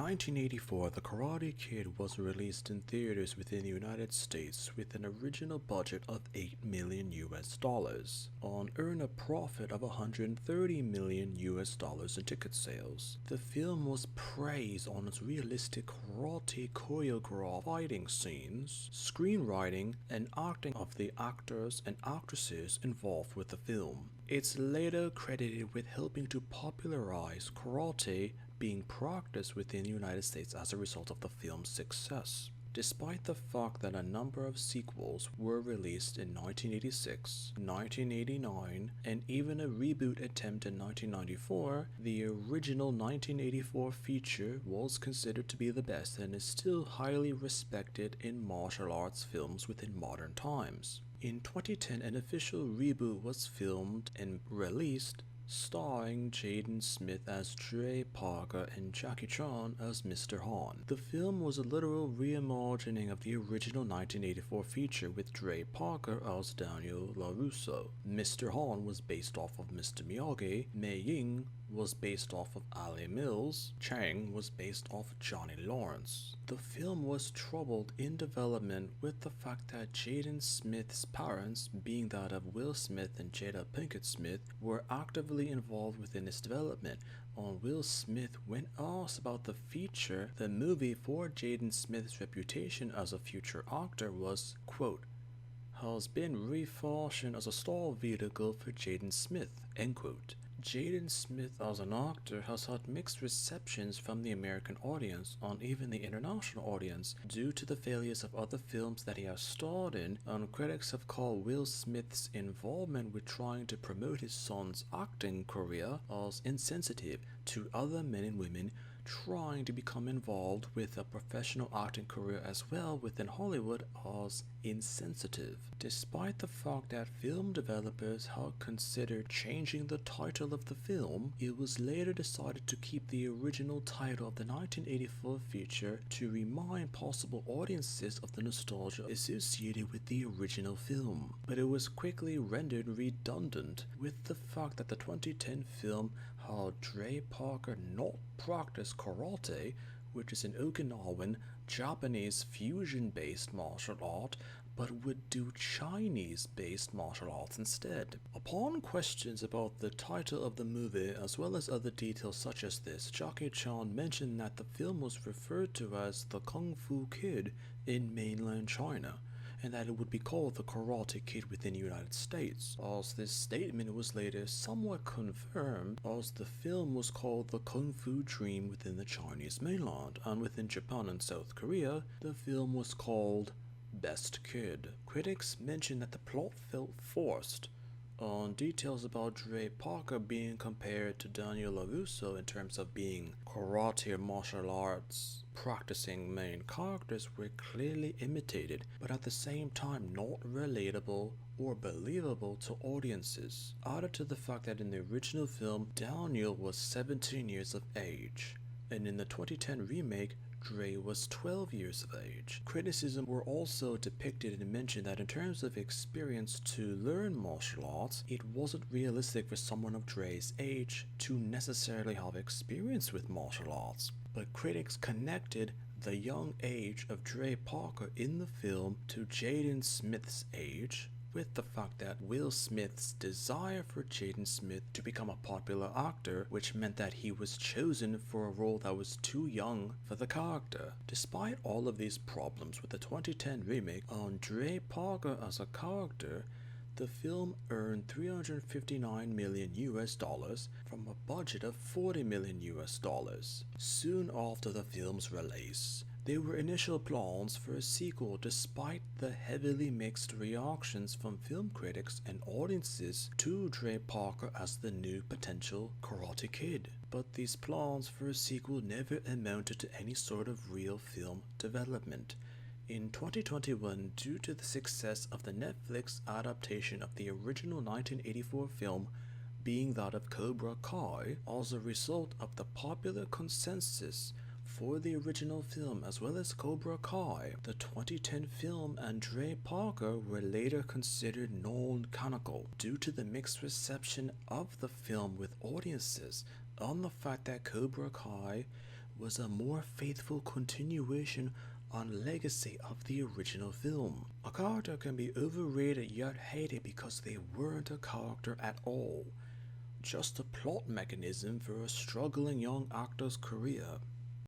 1984, The Karate Kid was released in theaters within the United States with an original budget of $8 million on earn a profit of $130 million in ticket sales. The film was praised on its realistic karate choreographed fighting scenes, screenwriting, and acting of the actors and actresses involved with the film. It's later credited with helping to popularize karate being practiced within the United States as a result of the film's success. Despite the fact that a number of sequels were released in 1986, 1989, and even a reboot attempt in 1994, the original 1984 feature was considered to be the best and is still highly respected in martial arts films within modern times. In 2010, an official reboot was filmed and released, starring Jaden Smith as Dre Parker and Jackie Chan as Mr. Han. The film was a literal reimagining of the original 1984 feature with Dre Parker as Daniel LaRusso. Mr. Han was based off of Mr. Miyagi, Mei Ying was based off of Ali Mills, Chang was based off Johnny Lawrence. The film was troubled in development with the fact that Jaden Smith's parents, being that of Will Smith and Jada Pinkett Smith, were actively involved within its development. On Will Smith, when asked about the feature, the movie for Jaden Smith's reputation as a future actor was, quote, has been refashioned as a star vehicle for Jaden Smith, end quote. Jaden Smith as an actor has had mixed receptions from the American audience and even the international audience due to the failures of other films that he has starred in, and critics have called Will Smith's involvement with trying to promote his son's acting career as insensitive to other men and women trying to become involved with a professional acting career as well within Hollywood as insensitive. Despite the fact that film developers had considered changing the title of the film, it was later decided to keep the original title of the 1984 feature to remind possible audiences of the nostalgia associated with the original film. But it was quickly rendered redundant with the fact that the 2010 film had Dre Parker not practice karate, which is an Okinawan, Japanese fusion-based martial art, but would do Chinese-based martial arts instead. Upon questions about the title of the movie as well as other details such as this, Jackie Chan mentioned that the film was referred to as the Kung Fu Kid in mainland China, and that it would be called the Karate Kid within the United States, as this statement was later somewhat confirmed as the film was called the Kung Fu Dream within the Chinese mainland, and within Japan and South Korea, the film was called Best Kid. Critics mentioned that the plot felt forced, on details about Dre Parker being compared to Daniel LaRusso in terms of being karate or martial arts practicing main characters were clearly imitated, but at the same time not relatable or believable to audiences. Added to the fact that in the original film, Daniel was 17 years of age, and in the 2010 remake, Dre was 12 years of age. Criticism were also depicted and mentioned that in terms of experience to learn martial arts, it wasn't realistic for someone of Dre's age to necessarily have experience with martial arts. But critics connected the young age of Dre Parker in the film to Jaden Smith's age, with the fact that Will Smith's desire for Jaden Smith to become a popular actor, which meant that he was chosen for a role that was too young for the character. Despite all of these problems with the 2010 remake on Dre Parker as a character, the film earned $359 million from a budget of $40 million. Soon after the film's release, there were initial plans for a sequel despite the heavily mixed reactions from film critics and audiences to Dre Parker as the new potential Karate Kid. But these plans for a sequel never amounted to any sort of real film development. In 2021, due to the success of the Netflix adaptation of the original 1984 film being that of Cobra Kai, as a result of the popular consensus for the original film as well as Cobra Kai, the 2010 film and Dre Parker were later considered non-canonical due to the mixed reception of the film with audiences on the fact that Cobra Kai was a more faithful continuation on legacy of the original film. A character can be overrated yet hated because they weren't a character at all, just a plot mechanism for a struggling young actor's career.